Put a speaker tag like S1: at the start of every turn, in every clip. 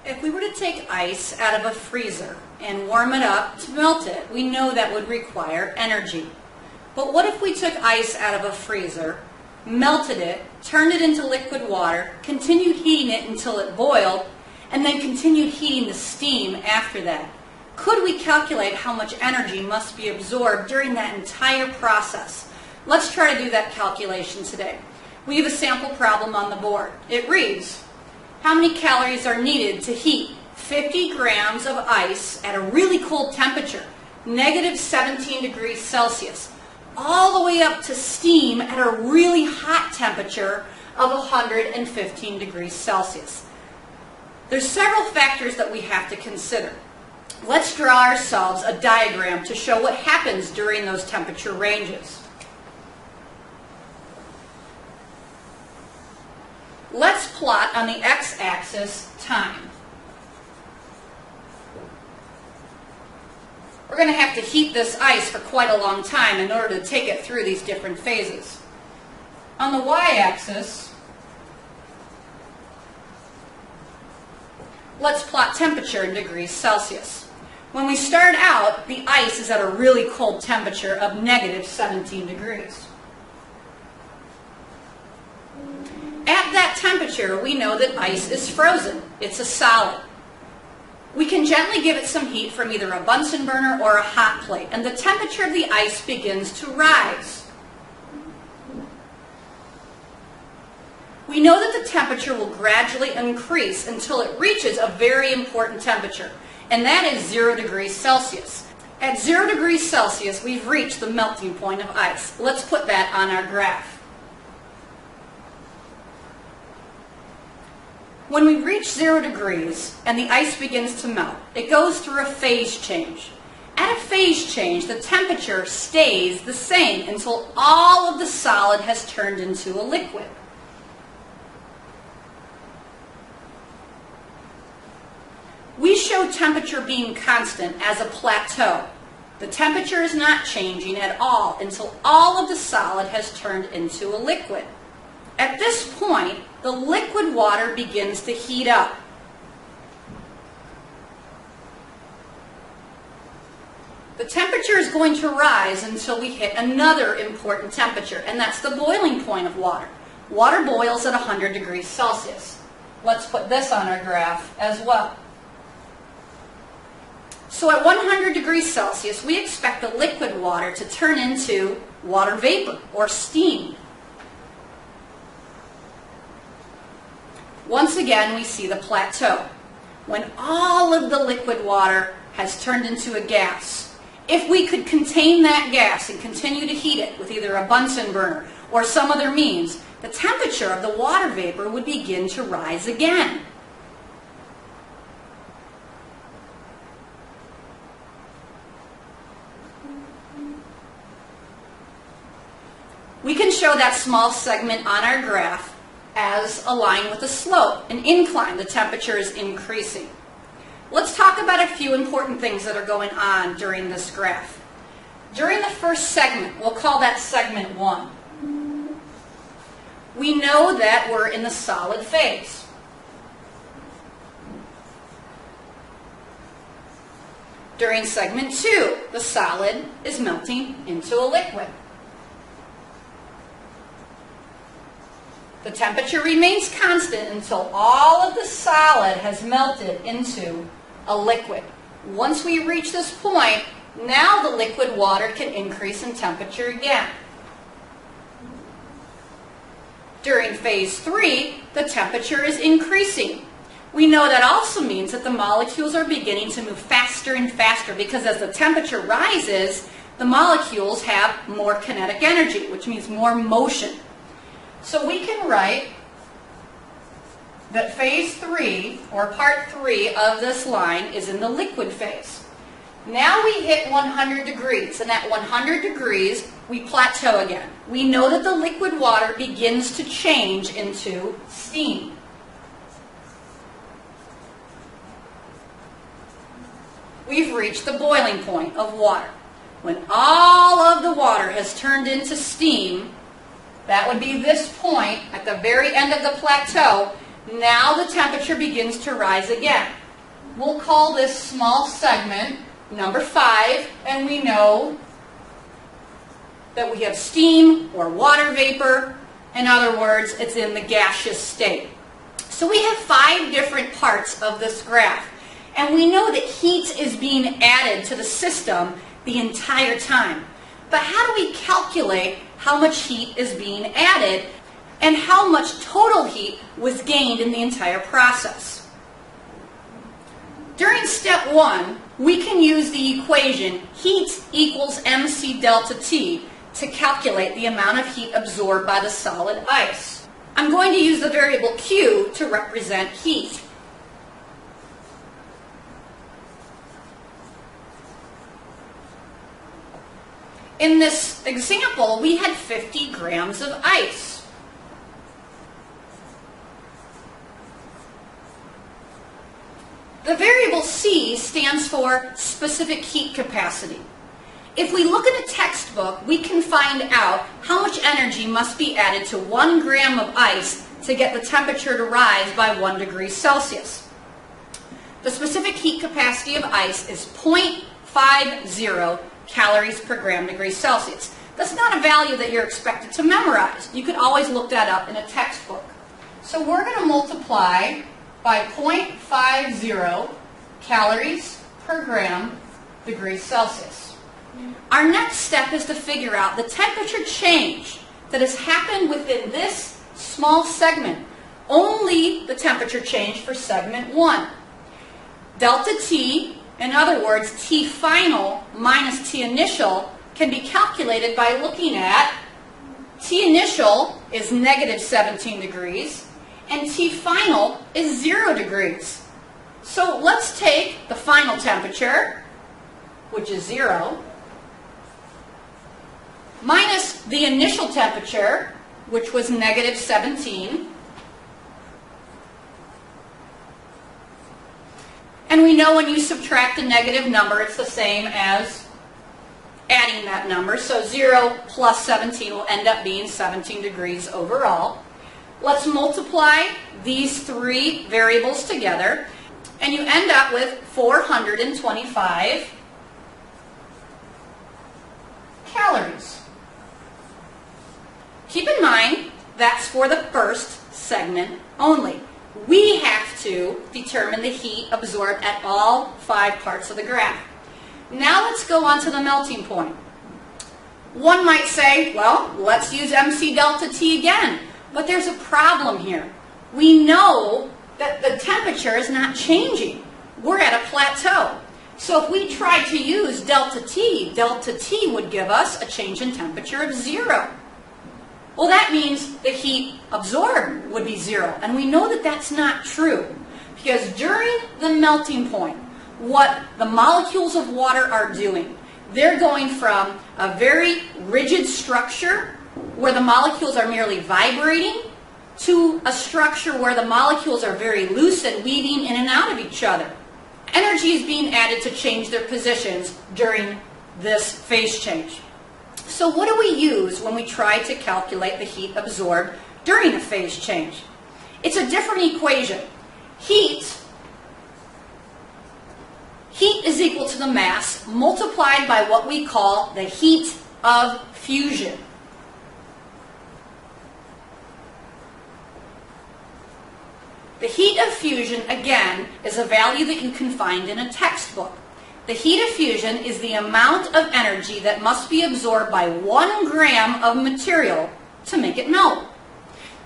S1: If we were to take ice out of a freezer and warm it up to melt it, we know that would require energy. But what if we took ice out of a freezer, melted it, turned it into liquid water, continued heating it until it boiled, and then continued heating the steam after that? Could we calculate how much energy must be absorbed during that entire process? Let's try to do that calculation today. We have a sample problem on the board. It reads, how many calories are needed to heat 50 grams of ice at a really cold temperature, negative 17 degrees Celsius, all the way up to steam at a really hot temperature of 115 degrees Celsius? There's several factors that we have to consider. Let's draw ourselves a diagram to show what happens during those temperature ranges. Let's plot on the x-axis time. We're going to have to heat this ice for quite a long time in order to take it through these different phases. On the y-axis, let's plot temperature in degrees Celsius. When we start out, the ice is at a really cold temperature of negative 17 degrees. At that temperature, we know that ice is frozen. It's a solid. We can gently give it some heat from either a Bunsen burner or a hot plate, and the temperature of the ice begins to rise. We know that the temperature will gradually increase until it reaches a very important temperature, and that is 0 degrees Celsius. At 0 degrees Celsius, we've reached the melting point of ice. Let's put that on our graph. When we reach 0 degrees and the ice begins to melt, it goes through a phase change. At a phase change, the temperature stays the same until all of the solid has turned into a liquid. We show temperature being constant as a plateau. The temperature is not changing at all until all of the solid has turned into a liquid. At this point, the liquid water begins to heat up. The temperature is going to rise until we hit another important temperature, and that's the boiling point of water. Water boils at 100 degrees Celsius. Let's put this on our graph as well. So at 100 degrees Celsius, we expect the liquid water to turn into water vapor or steam. Once again, we see the plateau. When all of the liquid water has turned into a gas, if we could contain that gas and continue to heat it with either a Bunsen burner or some other means, the temperature of the water vapor would begin to rise again. We can show that small segment on our graph as a line with a slope, an incline. The temperature is increasing. Let's talk about a few important things that are going on during this graph. During the first segment, we'll call that segment 1. We know that we're in the solid phase. During segment 2, the solid is melting into a liquid. The temperature remains constant until all of the solid has melted into a liquid. Once we reach this point, now the liquid water can increase in temperature again. During phase 3, the temperature is increasing. We know that also means that the molecules are beginning to move faster and faster, because as the temperature rises, the molecules have more kinetic energy, which means more motion. So we can write that phase 3, or part 3 of this line, is in the liquid phase. Now we hit 100 degrees, and at 100 degrees, we plateau again. We know that the liquid water begins to change into steam. We've reached the boiling point of water. When all of the water has turned into steam, that would be this point at the very end of the plateau. Now the temperature begins to rise again. We'll call this small segment number 5, and we know that we have steam or water vapor. In other words, it's in the gaseous state. So we have 5 different parts of this graph, and we know that heat is being added to the system the entire time. But how do we calculate how much heat is being added and how much total heat was gained in the entire process? During step 1, we can use the equation heat equals mc delta T to calculate the amount of heat absorbed by the solid ice. I'm going to use the variable Q to represent heat. In this example, we had 50 grams of ice. The variable C stands for specific heat capacity. If we look in a textbook, we can find out how much energy must be added to 1 gram of ice to get the temperature to rise by 1 degree Celsius. The specific heat capacity of ice is 0.50 calories per gram degree Celsius. That's not a value that you're expected to memorize. You could always look that up in a textbook. So we're going to multiply by 0.50 calories per gram degree Celsius. Our next step is to figure out the temperature change that has happened within this small segment. Only the temperature change for segment 1. Delta T, in other words, T final minus T initial, can be calculated by looking at T initial is negative 17 degrees and T final is 0 degrees. So let's take the final temperature, which is 0, minus the initial temperature, which was negative 17. And we know when you subtract a negative number, it's the same as adding that number. So 0 plus 17 will end up being 17 degrees overall. Let's multiply these 3 variables together, and you end up with 425 calories. Keep in mind, that's for the first segment only. We have to determine the heat absorbed at all 5 parts of the graph. Now let's go on to the melting point. One might say, well, let's use mc delta T again. But there's a problem here. We know that the temperature is not changing. We're at a plateau. So if we tried to use delta T would give us a change in temperature of 0. Well, that means the heat absorbed would be 0. And we know that that's not true. Because during the melting point, what the molecules of water are doing, they're going from a very rigid structure where the molecules are merely vibrating to a structure where the molecules are very loose and weaving in and out of each other. Energy is being added to change their positions during this phase change. So what do we use when we try to calculate the heat absorbed during a phase change? It's a different equation. Heat is equal to the mass multiplied by what we call the heat of fusion. The heat of fusion, again, is a value that you can find in a textbook. The heat of fusion is the amount of energy that must be absorbed by 1 gram of material to make it melt.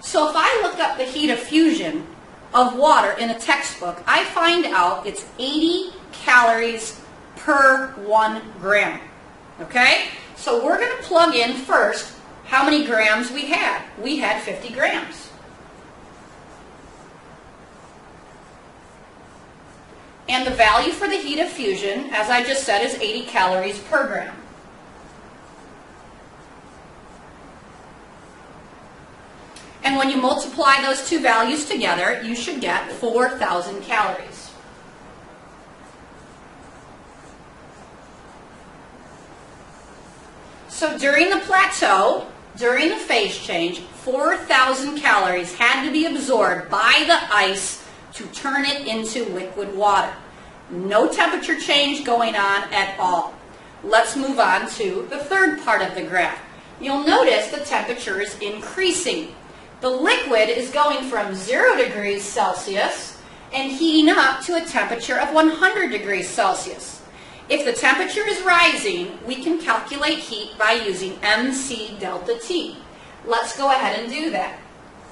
S1: So if I look up the heat of fusion of water in a textbook, I find out it's 80 calories per 1 gram. Okay? So we're going to plug in first how many grams we had. We had 50 grams. And the value for the heat of fusion, as I just said, is 80 calories per gram. And when you multiply those 2 values together, you should get 4,000 calories. So during the plateau, during the phase change, 4,000 calories had to be absorbed by the ice to turn it into liquid water. No temperature change going on at all. Let's move on to the third part of the graph. You'll notice the temperature is increasing. The liquid is going from 0 degrees Celsius and heating up to a temperature of 100 degrees Celsius. If the temperature is rising, we can calculate heat by using mc delta T. Let's go ahead and do that.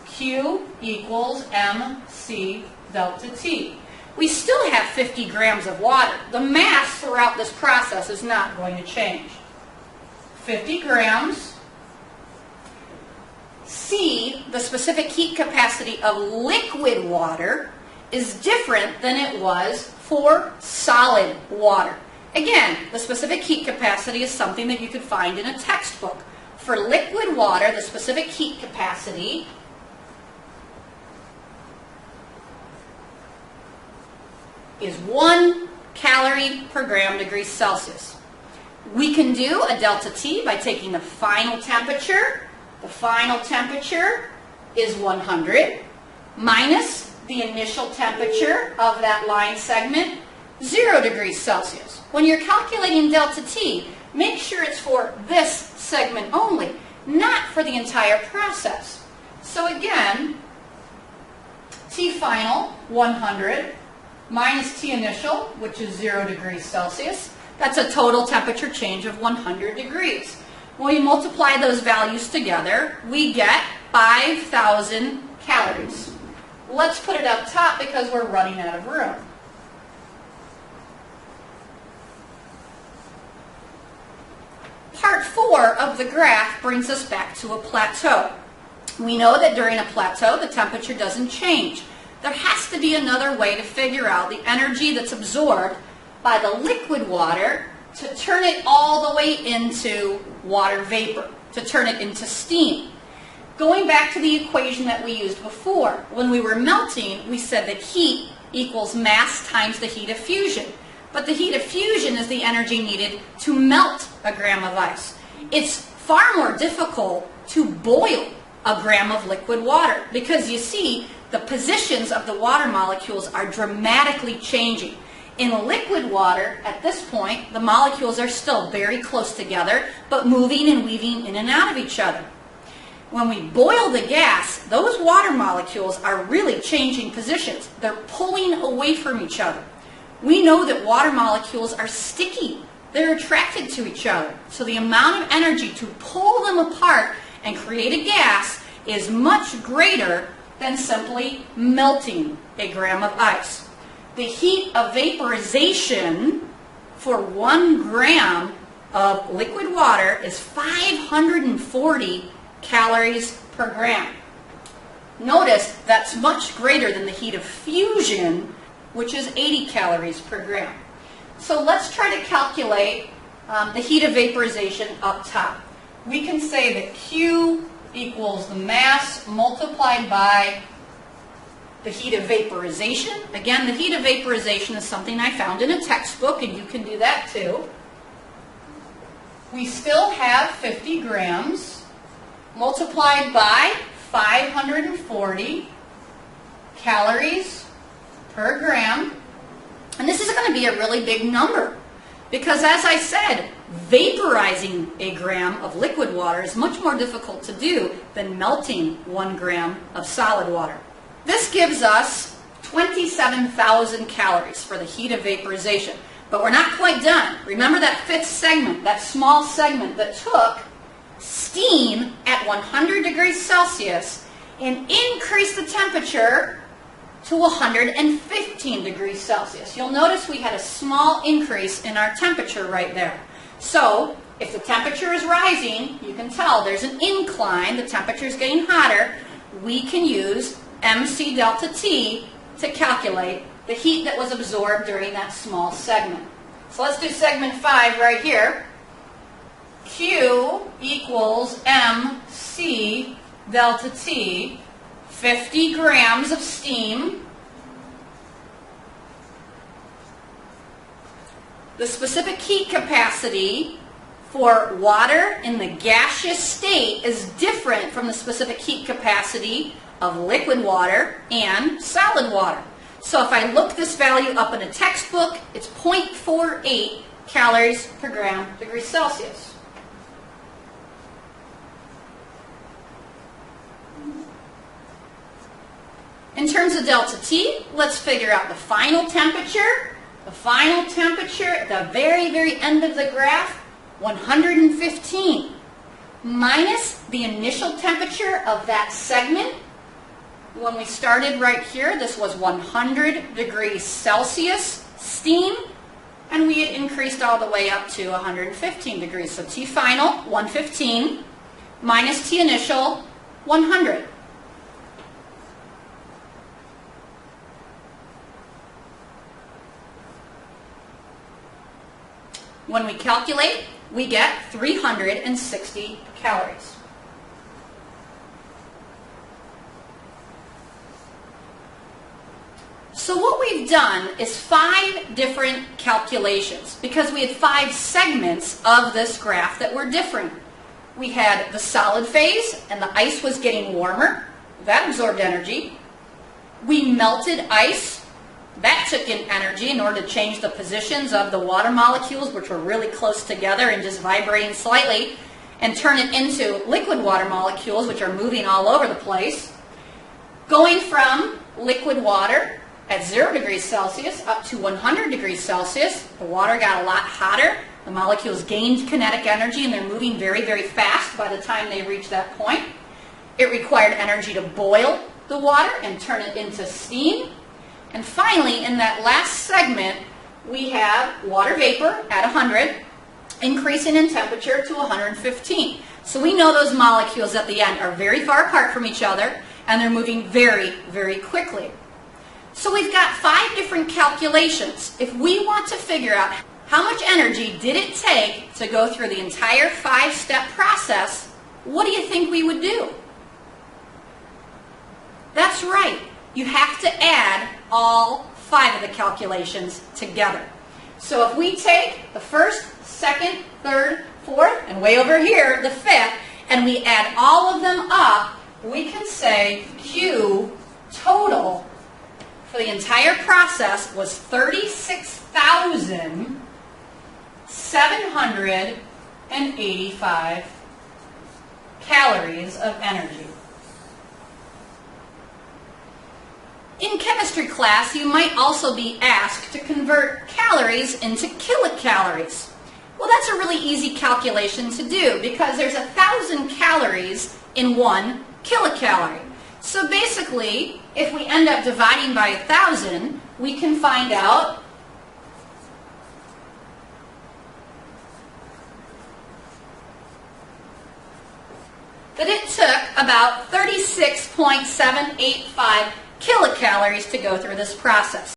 S1: Q equals mc delta T. We still have 50 grams of water. The mass throughout this process is not going to change. 50 grams. C, the specific heat capacity of liquid water, is different than it was for solid water. Again, the specific heat capacity is something that you could find in a textbook. For liquid water, the specific heat capacity is 1 calorie per gram degrees Celsius. We can do a delta T by taking the final temperature. The final temperature is 100 minus the initial temperature of that line segment, 0 degrees Celsius. When you're calculating delta T, make sure it's for this segment only, not for the entire process. So again, T final, 100, minus T initial, which is 0 degrees Celsius. That's a total temperature change of 100 degrees. When we multiply those values together, we get 5,000 calories. Let's put it up top because we're running out of room. Part 4 of the graph brings us back to a plateau. We know that during a plateau, the temperature doesn't change. There has to be another way to figure out the energy that's absorbed by the liquid water to turn it all the way into water vapor, to turn it into steam. Going back to the equation that we used before, when we were melting, we said that heat equals mass times the heat of fusion. But the heat of fusion is the energy needed to melt a gram of ice. It's far more difficult to boil a gram of liquid water because you see the positions of the water molecules are dramatically changing. In liquid water, at this point, the molecules are still very close together, but moving and weaving in and out of each other. When we boil the gas, those water molecules are really changing positions. They're pulling away from each other. We know that water molecules are sticky. They're attracted to each other. So the amount of energy to pull them apart and create a gas is much greater than simply melting a gram of ice. The heat of vaporization for 1 gram of liquid water is 540 calories per gram. Notice that's much greater than the heat of fusion, which is 80 calories per gram. So let's try to calculate the heat of vaporization up top. We can say that Q equals the mass multiplied by the heat of vaporization. Again, the heat of vaporization is something I found in a textbook, and you can do that too. We still have 50 grams multiplied by 540 calories per gram. And this is going to be a really big number because, as I said, vaporizing a gram of liquid water is much more difficult to do than melting 1 gram of solid water. This gives us 27,000 calories for the heat of vaporization. But we're not quite done. Remember that fifth segment, that small segment that took steam at 100 degrees Celsius and increased the temperature to 115 degrees Celsius. You'll notice we had a small increase in our temperature right there. So if the temperature is rising, you can tell there's an incline, the temperature is getting hotter. We can use mc delta T to calculate the heat that was absorbed during that small segment. So let's do segment 5 right here. Q equals mc delta T, 50 grams of steam. The specific heat capacity for water in the gaseous state is different from the specific heat capacity of liquid water and solid water. So if I look this value up in a textbook, it's 0.48 calories per gram degree Celsius. In terms of delta T, let's figure out the final temperature. The final temperature at the very, very end of the graph, 115, minus the initial temperature of that segment. When we started right here, this was 100 degrees Celsius steam, and we had increased all the way up to 115 degrees. So T final, 115, minus T initial, 100. When we calculate, we get 360 calories. So what we've done is 5 different calculations because we had 5 segments of this graph that were different. We had the solid phase, and the ice was getting warmer. That absorbed energy. We melted ice. That took in energy in order to change the positions of the water molecules, which were really close together and just vibrating slightly, and turn it into liquid water molecules, which are moving all over the place. Going from liquid water at 0 degrees Celsius up to 100 degrees Celsius, the water got a lot hotter. The molecules gained kinetic energy, and they're moving very, very fast by the time they reach that point. It required energy to boil the water and turn it into steam. And finally, in that last segment, we have water vapor at 100, increasing in temperature to 115. So we know those molecules at the end are very far apart from each other, and they're moving very, very quickly. So we've got 5 different calculations. If we want to figure out how much energy did it take to go through the entire 5-step process, what do you think we would do? That's right. You have to add all 5 of the calculations together. So if we take the first, second, third, fourth, and way over here, the 5th, and we add all of them up, we can say Q total for the entire process was 36,785 calories of energy. In chemistry class, you might also be asked to convert calories into kilocalories. Well, that's a really easy calculation to do because there's 1,000 calories in 1 kilocalorie. So basically, if we end up dividing by 1,000, we can find out that it took about 36.785 kilocalories to go through this process.